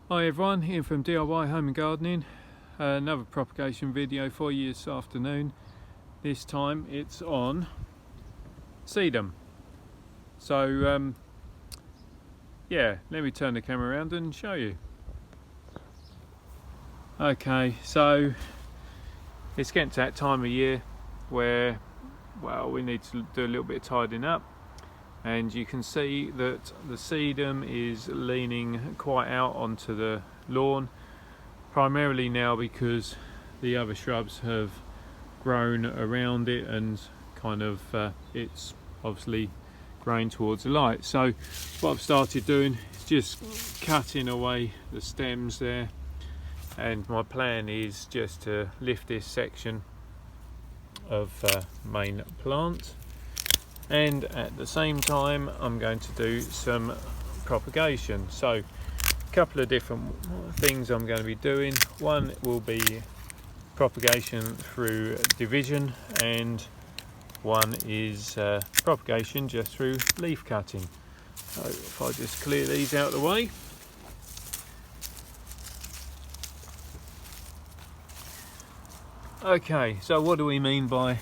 Hi everyone, Ian from DIY Home and Gardening. Another propagation video for you this afternoon. This time it's on sedum. So yeah, let me turn the camera around and show you. Okay, so it's getting to that time of year where, well, we need to do a little bit of tidying up. And you can see that the sedum is leaning quite out onto the lawn, primarily now because the other shrubs have grown around it and kind of it's obviously growing towards the light. So what I've started doing is just cutting away the stems there, and my plan is just to lift this section of main plant. And at the same time I'm going to do some propagation. So a couple of different things I'm going to be doing. One will be propagation through division, and one is propagation just through leaf cutting. So if I just clear these out of the way. Okay, so what do we mean by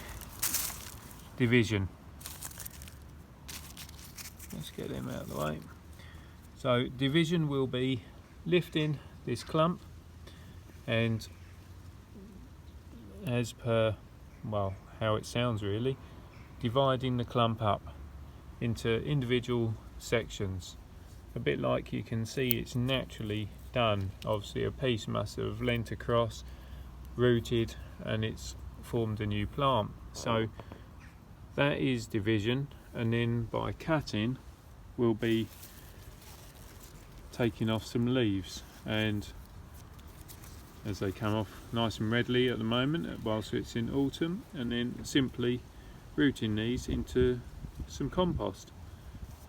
division? Let's get them out of the way. So division will be lifting this clump and, as per, well, how it sounds really, dividing the clump up into individual sections. A bit like you can see it's naturally done. Obviously a piece must have leant across, rooted, and it's formed a new plant. So that is division, and then by cutting we'll be taking off some leaves, and as they come off nice and readily at the moment whilst it's in autumn, and then simply rooting these into some compost.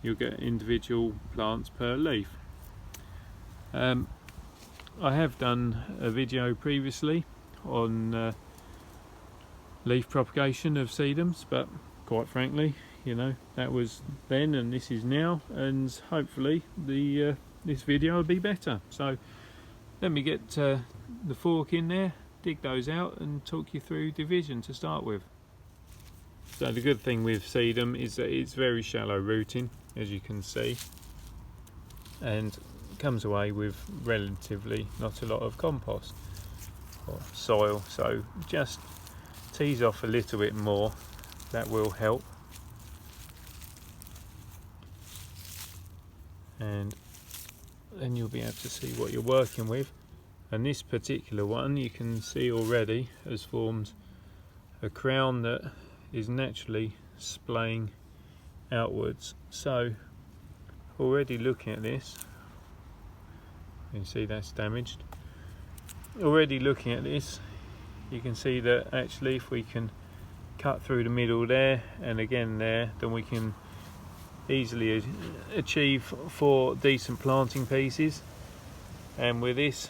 You'll get individual plants per leaf. I have done a video previously on leaf propagation of sedums, but quite frankly, you know, that was then and this is now, and hopefully this video will be better. So let me get the fork in there, dig those out, and talk you through division to start with. So the good thing with sedum is that it's very shallow rooting, as you can see, and comes away with relatively not a lot of compost or soil. So just tease off a little bit more, that will help. And then you'll be able to see what you're working with. And this particular one, you can see already has formed a crown that is naturally splaying outwards. So already looking at this, you can see that's damaged. Already looking at this, you can see that actually if we can cut through the middle there and again there, then we can easily achieve 4 decent planting pieces. And with this,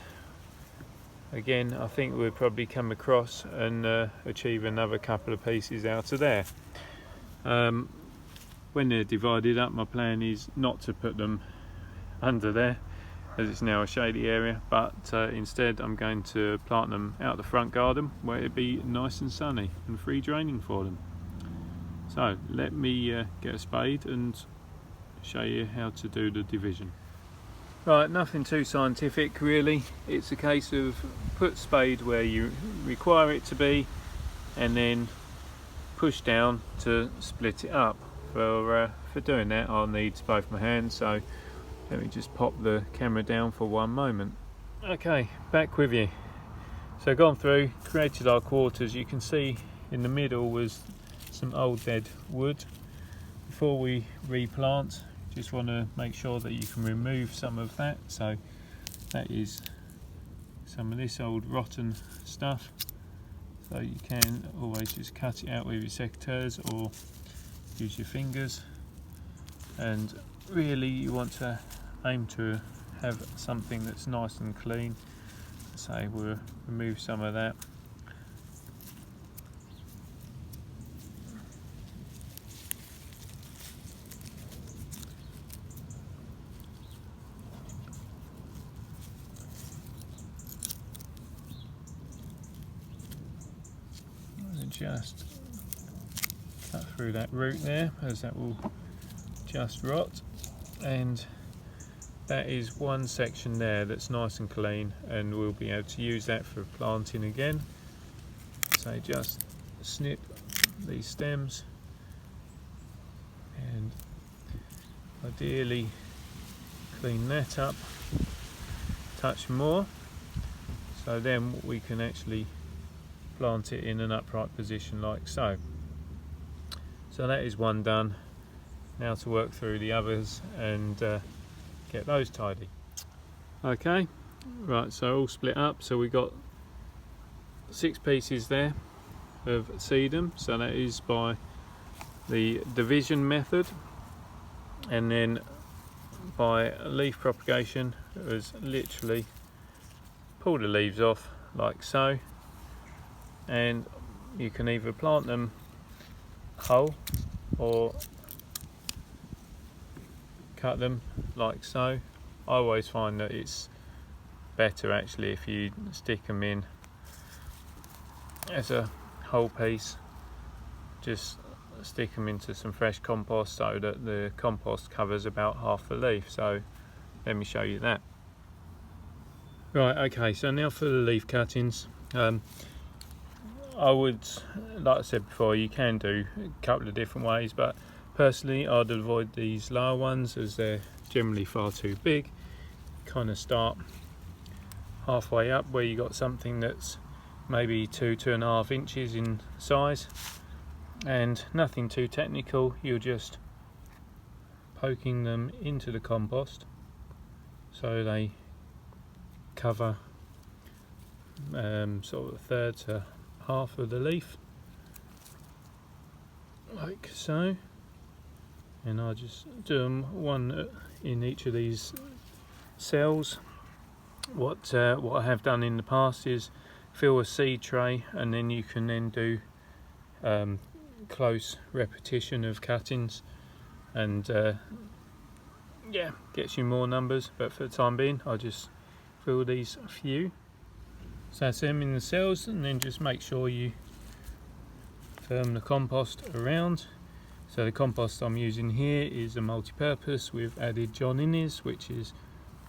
again, I think we'll probably come across and achieve another couple of pieces out of there. When they're divided up, my plan is not to put them under there, as it's now a shady area, but instead I'm going to plant them out the front garden where it'd be nice and sunny and free draining for them. So let me get a spade and show you how to do the division. Right, nothing too scientific really. It's a case of put spade where you require it to be, and then push down to split it up. For doing that I'll need both my hands, so let me just pop the camera down for one moment. Okay, back with you. So gone through, created our quarters. You can see in the middle was some old dead wood. Before we replant, just want to make sure that you can remove some of that. So that is some of this old rotten stuff. So you can always just cut it out with your secateurs or use your fingers. And really you want to aim to have something that's nice and clean. So we'll remove some of that. just cut through that root there, as that will just rot. And that is one section there that's nice and clean, and we'll be able to use that for planting again. So just snip these stems and ideally clean that up, touch more, so then we can actually plant it in an upright position like so. So that is one done. Now to work through the others and get those tidy. Okay, right, so all split up. So we got 6 pieces there of sedum, so that is by the division method, and then by leaf propagation it was literally pull the leaves off like so, and you can either plant them whole or cut them like so. I always find that it's better actually if you stick them in as a whole piece. Just stick them into some fresh compost so that the compost covers about half the leaf. So let me show you that. Right, okay, so now for the leaf cuttings. I would, like I said before, you can do a couple of different ways, but personally I'd avoid these lower ones as they're generally far too big. Kind of start halfway up where you got something that's maybe 2–2.5 inches in size, and nothing too technical. You're just poking them into the compost so they cover sort of a third to half of the leaf like so, and I just do them one in each of these cells. What I have done in the past is fill a seed tray, and then you can then do close repetition of cuttings, and yeah, gets you more numbers, but for the time being I just fill these few. So that's them in the cells, and then just make sure you firm the compost around. So the compost I'm using here is a multi-purpose. We've added John Innes, which is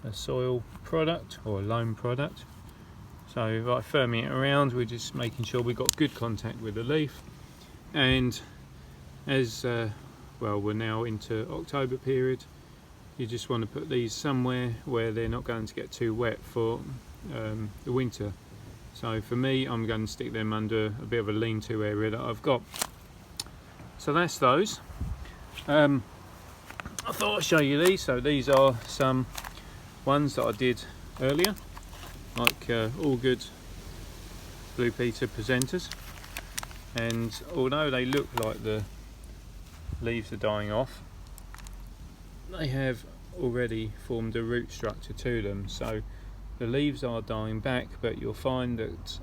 a soil product or a loam product. So by firming it around, we're just making sure we've got good contact with the leaf. And as well, we're now into October period, you just want to put these somewhere where they're not going to get too wet for the winter. So for me, I'm going to stick them under a bit of a lean-to area that I've got. So that's those. I thought I'd show you these. So these are some ones that I did earlier, like all good Blue Peter presenters. And although they look like the leaves are dying off, they have already formed a root structure to them. So the leaves are dying back, but you'll find that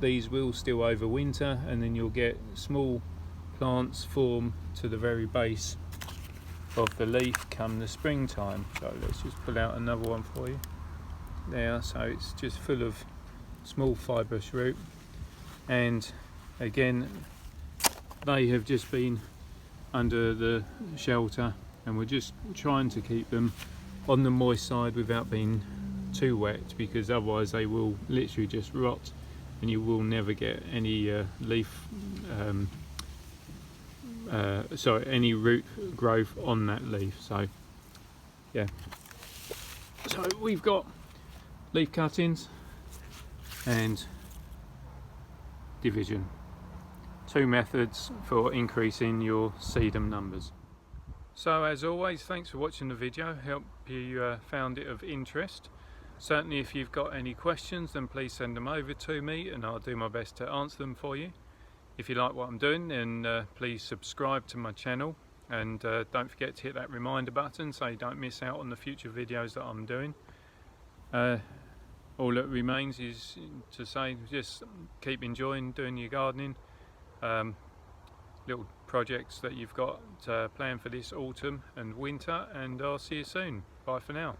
these will still overwinter, and then you'll get small plants form to the very base of the leaf come the springtime. So let's just pull out another one for you there. So it's just full of small fibrous root, and again they have just been under the shelter, and we're just trying to keep them on the moist side without being too wet, because otherwise they will literally just rot and you will never get any any root growth on that leaf. So yeah, so we've got leaf cuttings and division, 2 methods for increasing your sedum numbers. So as always, thanks for watching the video. Hope you found it of interest. Certainly if you've got any questions, then please send them over to me and I'll do my best to answer them for you. If you like what I'm doing, then please subscribe to my channel, and don't forget to hit that reminder button so you don't miss out on the future videos that I'm doing. All that remains is to say, just keep enjoying doing your gardening, little projects that you've got planned for this autumn and winter, and I'll see you soon. Bye for now.